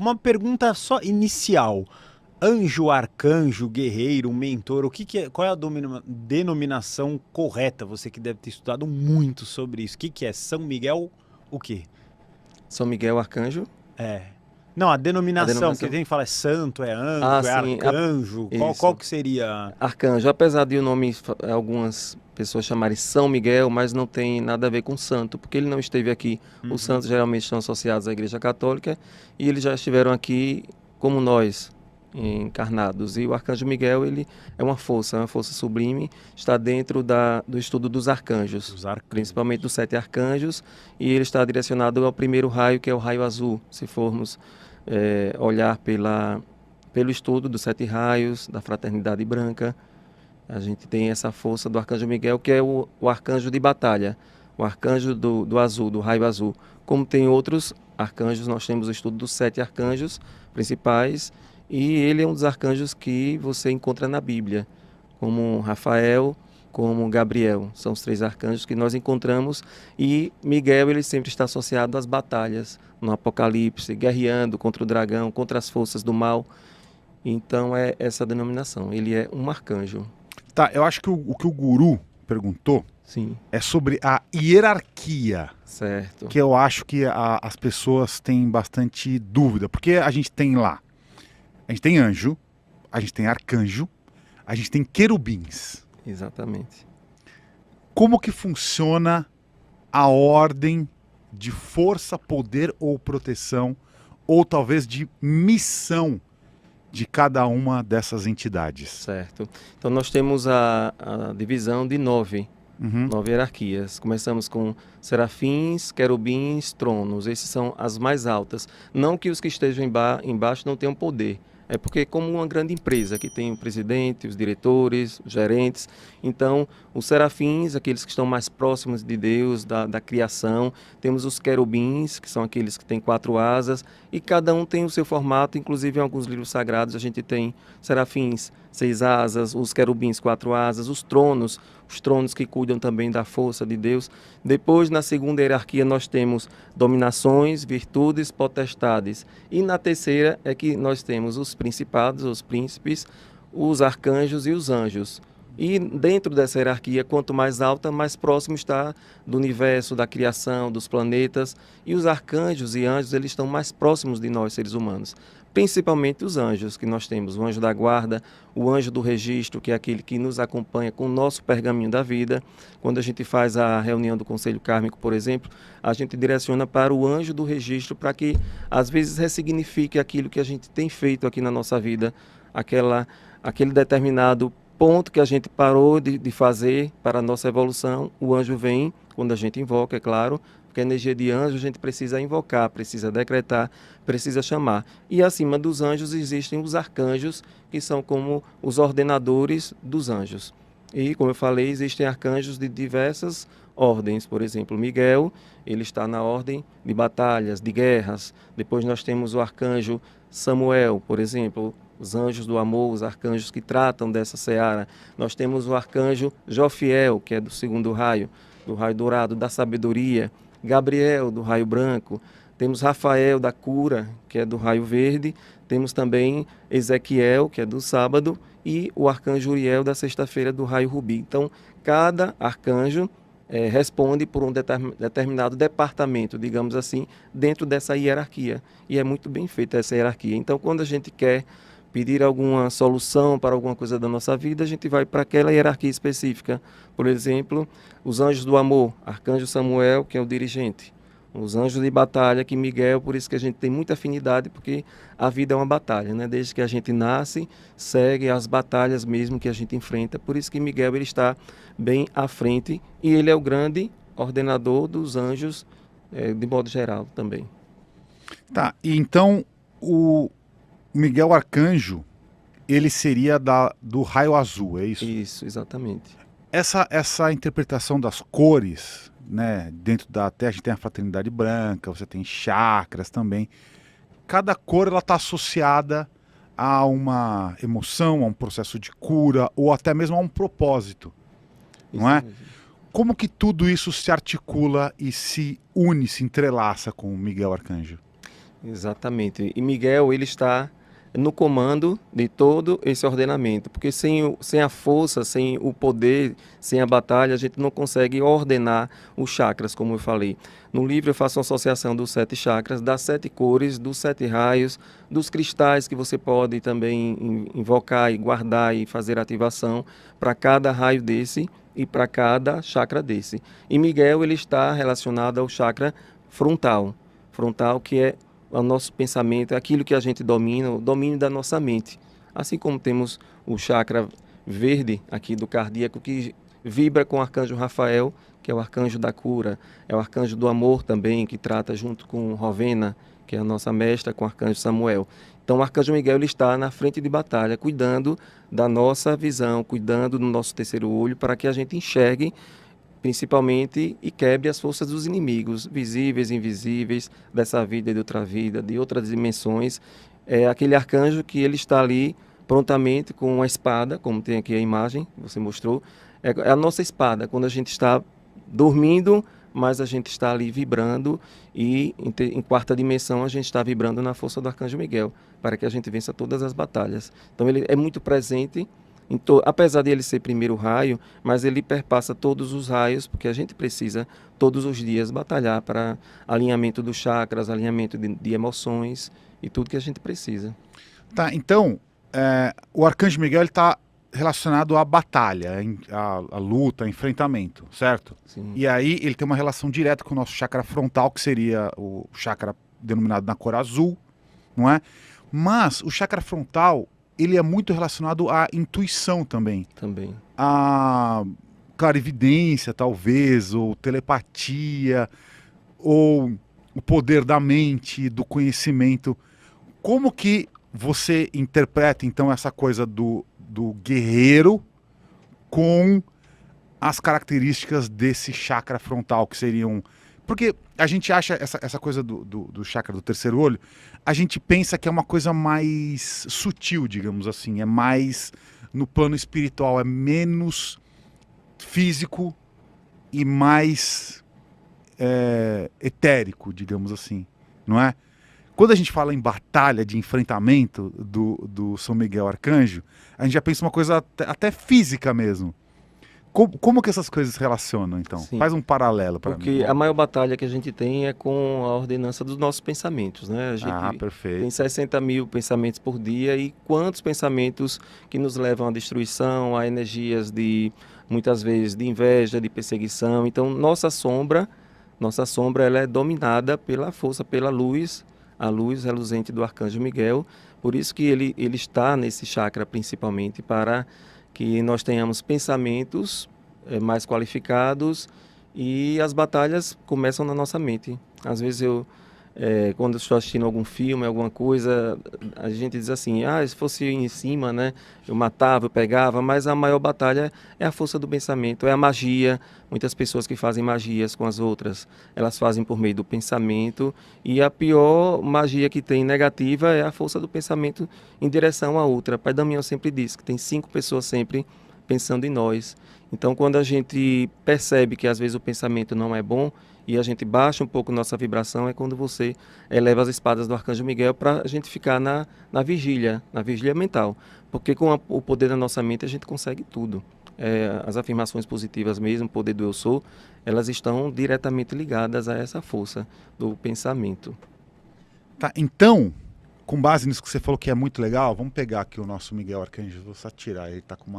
Uma pergunta só inicial. Anjo, arcanjo, guerreiro, mentor, qual é a denominação correta? Você que deve ter estudado muito sobre isso. O que é? São Miguel, o quê? São Miguel Arcanjo. É. Não, a A denominação, porque denominação? tem que falar é santo, é Ah, anjo, é sim. arcanjo. Qual Isso. que seria? Arcanjo. Apesar de o nome, algumas pessoas chamarem São Miguel, mas não tem nada a ver com santo, porque ele não esteve aqui. Os Uhum. santos geralmente estão associados à Igreja Católica e eles já estiveram aqui como nós, encarnados. E o Arcanjo Miguel, ele é uma força sublime, está dentro do estudo dos arcanjos, Os arcanjos. principalmente dos 7 arcanjos, e ele está direcionado ao primeiro raio, que é o raio azul, se formos olhar pelo estudo dos 7 raios, da fraternidade branca. A gente tem essa força do Arcanjo Miguel, que é o arcanjo de batalha, o arcanjo do azul, do raio azul. Como tem outros arcanjos, nós temos o estudo dos 7 arcanjos principais, e ele é um dos arcanjos que você encontra na Bíblia, como Rafael, como Gabriel. São os 3 arcanjos que nós encontramos, e Miguel ele sempre está associado às batalhas, no Apocalipse, guerreando contra o dragão, contra as forças do mal. Então é essa denominação, ele é um arcanjo. Tá, eu acho que o que o guru perguntou Sim, é sobre a hierarquia, certo. que eu acho que as pessoas têm bastante dúvida, porque a gente tem anjo, a gente tem arcanjo, a gente tem querubins. Exatamente. Como que funciona a ordem de força, poder ou proteção, ou talvez de missão de cada uma dessas entidades? Certo. Então nós temos a divisão de 9 hierarquias. Começamos com serafins, querubins, tronos. Esses são as mais altas. Não que os que estejam embaixo não tenham poder. É porque como uma grande empresa que tem o presidente, os diretores, os gerentes, então os serafins, aqueles que estão mais próximos de Deus, da criação, temos os querubins, que são aqueles que têm 4 asas, e cada um tem o seu formato, inclusive em alguns livros sagrados a gente tem serafins, 6 asas, os querubins, 4 asas, os tronos que cuidam também da força de Deus. Depois, na segunda hierarquia, nós temos dominações, virtudes, potestades. E na terceira é que nós temos os principados, os príncipes, os arcanjos e os anjos. E dentro dessa hierarquia, quanto mais alta, mais próximo está do universo, da criação, dos planetas. E os arcanjos e anjos, eles estão mais próximos de nós, seres humanos. Principalmente os anjos que nós temos, o anjo da guarda, o anjo do registro, que é aquele que nos acompanha com o nosso pergaminho da vida. Quando a gente faz a reunião do Conselho Kármico, por exemplo, a gente direciona para o anjo do registro para que, às vezes, ressignifique aquilo que a gente tem feito aqui na nossa vida, aquele determinado ponto que a gente parou de fazer para a nossa evolução. O anjo vem, quando a gente invoca, é claro, porque a energia de anjo a gente precisa invocar, precisa decretar, precisa chamar. E acima dos anjos existem os arcanjos, que são como os ordenadores dos anjos. E, como eu falei, existem arcanjos de diversas ordens. Por exemplo, Miguel, ele está na ordem de batalhas, de guerras. Depois nós temos o arcanjo Samuel, por exemplo, os anjos do amor, os arcanjos que tratam dessa seara. Nós temos o arcanjo Jofiel, que é do segundo raio, do raio dourado, da sabedoria. Gabriel, do raio branco. Temos Rafael, da cura, que é do raio verde. Temos também Ezequiel, que é do sábado, e o arcanjo Uriel, da sexta-feira, do raio rubi. Então, cada arcanjo responde por um determinado departamento, digamos assim, dentro dessa hierarquia. E é muito bem feita essa hierarquia. Então, quando a gente quer pedir alguma solução para alguma coisa da nossa vida, a gente vai para aquela hierarquia específica. Por exemplo, os anjos do amor, arcanjo Samuel, que é o dirigente. Os anjos de batalha, que Miguel, por isso que a gente tem muita afinidade, porque a vida é uma batalha, né? Desde que a gente nasce, segue as batalhas mesmo que a gente enfrenta. Por isso que Miguel ele está bem à frente e ele é o grande ordenador dos anjos, de modo geral também. Tá, e então o Miguel Arcanjo, ele seria do raio azul, é isso? Isso, exatamente. Essa interpretação das cores, né, dentro da Terra a gente tem a fraternidade branca, você tem chakras também. Cada cor ela está associada a uma emoção, a um processo de cura ou até mesmo a um propósito, não é? Mesmo. Como que tudo isso se articula e se une, se entrelaça com o Miguel Arcanjo? Exatamente. E Miguel, ele está no comando de todo esse ordenamento, porque sem a força, sem o poder, sem a batalha, a gente não consegue ordenar os chakras, como eu falei. No livro eu faço uma associação dos 7 chakras, das 7 cores, dos 7 raios, dos cristais que você pode também invocar e guardar e fazer ativação para cada raio desse e para cada chakra desse. E Miguel, ele está relacionado ao chakra frontal, que é o nosso pensamento, é aquilo que a gente domina, o domínio da nossa mente. Assim como temos o chakra verde aqui do cardíaco, que vibra com o arcanjo Rafael, que é o arcanjo da cura, é o arcanjo do amor também, que trata junto com Rovena, que é a nossa mestra, com o arcanjo Samuel. Então o arcanjo Miguel, ele está na frente de batalha, cuidando da nossa visão, cuidando do nosso terceiro olho, para que a gente enxergue principalmente, e quebre as forças dos inimigos, visíveis e invisíveis, dessa vida e de outra vida, de outras dimensões. É aquele arcanjo que ele está ali prontamente com uma espada, como tem aqui a imagem que você mostrou. É a nossa espada, quando a gente está dormindo, mas a gente está ali vibrando, e em quarta dimensão a gente está vibrando na força do arcanjo Miguel, para que a gente vença todas as batalhas. Então ele é muito presente, apesar de ele ser primeiro raio, mas ele perpassa todos os raios, porque a gente precisa todos os dias batalhar para alinhamento dos chakras, alinhamento de emoções e tudo que a gente precisa. Tá, então, o arcanjo Miguel está relacionado à batalha, à luta, ao enfrentamento, certo? Sim. E aí ele tem uma relação direta com o nosso chakra frontal, que seria o chakra denominado na cor azul, não é? Mas o chakra frontal, ele é muito relacionado à intuição também. Também. À clarividência, talvez, ou telepatia, ou o poder da mente, do conhecimento. Como que você interpreta, então, essa coisa do guerreiro com as características desse chakra frontal, que seriam... Porque a gente acha essa coisa do chakra do terceiro olho, a gente pensa que é uma coisa mais sutil, digamos assim, é mais no plano espiritual, é menos físico e mais etérico, digamos assim, não é? Quando a gente fala em batalha de enfrentamento do São Miguel Arcanjo, a gente já pensa uma coisa até física mesmo. Como que essas coisas se relacionam, então? Sim. Faz um paralelo para mim. Porque a maior batalha que a gente tem é com a ordenança dos nossos pensamentos, né? A gente perfeito. tem 60 mil pensamentos por dia, e quantos pensamentos que nos levam à destruição, a energias muitas vezes, de inveja, de perseguição. Então, nossa sombra, ela é dominada pela força, pela luz, a luz reluzente do Arcanjo Miguel. Por isso que ele está nesse chakra principalmente, para que nós tenhamos pensamentos mais qualificados, e as batalhas começam na nossa mente. Às vezes quando eu estou assistindo algum filme, alguma coisa, a gente diz assim, se fosse em cima, né, eu matava, eu pegava, mas a maior batalha é a força do pensamento, é a magia. Muitas pessoas que fazem magias com as outras, elas fazem por meio do pensamento, e a pior magia que tem negativa é a força do pensamento em direção à outra. Pai Damião sempre diz que tem 5 pessoas sempre pensando em nós. Então, quando a gente percebe que às vezes o pensamento não é bom, e a gente baixa um pouco nossa vibração, é quando você eleva as espadas do Arcanjo Miguel, para a gente ficar na vigília mental. Porque com o poder da nossa mente a gente consegue tudo. As afirmações positivas mesmo, o poder do eu sou, elas estão diretamente ligadas a essa força do pensamento. Tá, então, com base nisso que você falou, que é muito legal, vamos pegar aqui o nosso Miguel Arcanjo, vou só tirar, ele tá com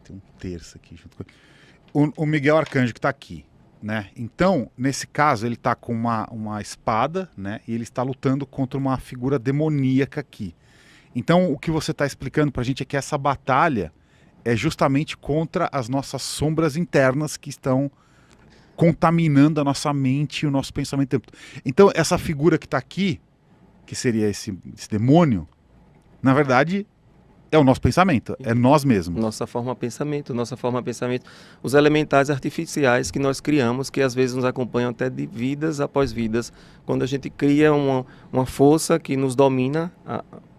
tem um terço aqui junto com ele. O Miguel Arcanjo que tá aqui, né? Então, nesse caso, ele está com uma espada, né? E ele está lutando contra uma figura demoníaca aqui. Então, o que você está explicando para a gente é que essa batalha é justamente contra as nossas sombras internas, que estão contaminando a nossa mente e o nosso pensamento. Então, essa figura que está aqui, que seria esse demônio, na verdade, é o nosso pensamento, é nós mesmos. Nossa forma de pensamento. Os elementais artificiais que nós criamos, que às vezes nos acompanham até de vidas após vidas. Quando a gente cria uma força que nos domina,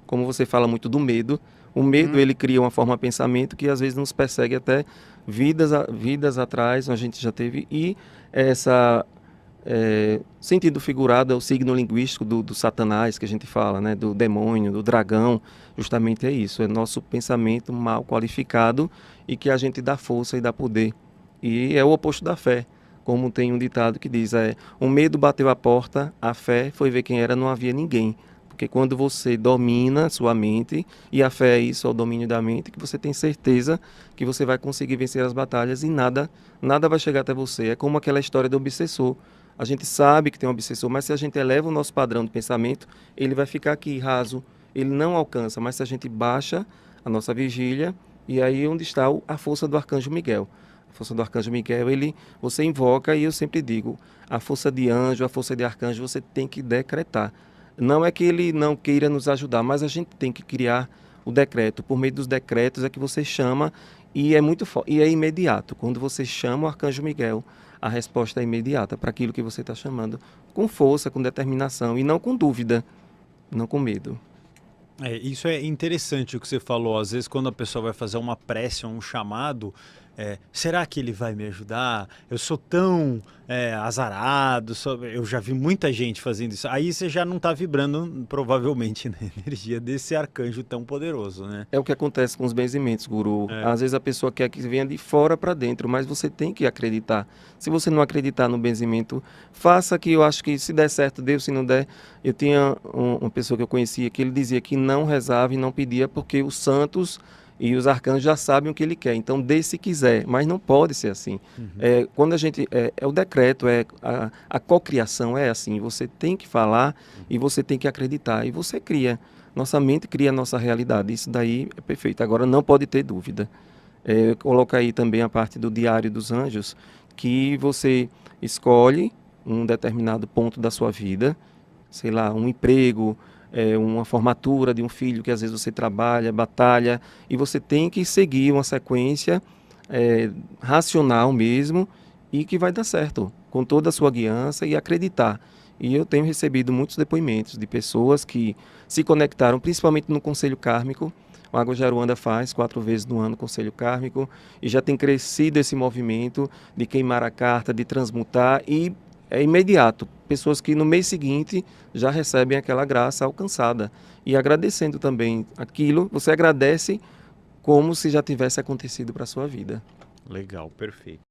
como você fala muito do medo, o medo ele cria uma forma de pensamento que às vezes nos persegue até vidas atrás, a gente já teve, e sentido figurado é o signo linguístico do Satanás, que a gente fala, né? Do demônio, do dragão, justamente é isso, é nosso pensamento mal qualificado e que a gente dá força e dá poder. E é o oposto da fé, como tem um ditado que diz, o medo bateu a porta, a fé foi ver quem era, não havia ninguém. Porque quando você domina a sua mente, e a fé é isso, é o domínio da mente, que você tem certeza que você vai conseguir vencer as batalhas e nada vai chegar até você. É como aquela história do obsessor. A gente sabe que tem um obsessor, mas se a gente eleva o nosso padrão de pensamento, ele vai ficar aqui raso, ele não alcança. Mas se a gente baixa a nossa vigília, e aí onde está a força do Arcanjo Miguel. A força do Arcanjo Miguel, você invoca, e eu sempre digo, a força de anjo, a força de arcanjo, você tem que decretar. Não é que ele não queira nos ajudar, mas a gente tem que criar o decreto. Por meio dos decretos é que você chama, e é muito e é imediato. Quando você chama o Arcanjo Miguel, a resposta é imediata para aquilo que você está chamando, com força, com determinação, e não com dúvida, não com medo. Isso é interessante o que você falou. Às vezes, quando a pessoa vai fazer uma prece ou um chamado, será que ele vai me ajudar? Eu sou tão azarado. Eu já vi muita gente fazendo isso. Aí você já não está vibrando, provavelmente, na energia desse arcanjo tão poderoso, né? É o que acontece com os benzimentos, Guru. Às vezes a pessoa quer que venha de fora para dentro, mas você tem que acreditar. Se você não acreditar no benzimento, faça, que eu acho que se der certo, Deus, se não der. Eu tinha uma pessoa que eu conhecia que ele dizia que não rezava e não pedia porque os santos e os arcanjos já sabem o que ele quer. Então, dê se quiser, mas não pode ser assim. Quando a gente... É o decreto, a cocriação é assim. Você tem que falar e você tem que acreditar. E você cria. Nossa mente cria a nossa realidade. Isso daí é perfeito. Agora, não pode ter dúvida. Coloca aí também a parte do Diário dos Anjos, que você escolhe um determinado ponto da sua vida, sei lá, um emprego, uma formatura de um filho que às vezes você trabalha, batalha, e você tem que seguir uma sequência racional mesmo, e que vai dar certo, com toda a sua guiança, e acreditar. E eu tenho recebido muitos depoimentos de pessoas que se conectaram, principalmente no Conselho Kármico. O Água de Aruanda faz 4 vezes no ano o Conselho Kármico, e já tem crescido esse movimento de queimar a carta, de transmutar, e é imediato. Pessoas que no mês seguinte já recebem aquela graça alcançada. E agradecendo também aquilo, você agradece como se já tivesse acontecido para a sua vida. Legal, perfeito.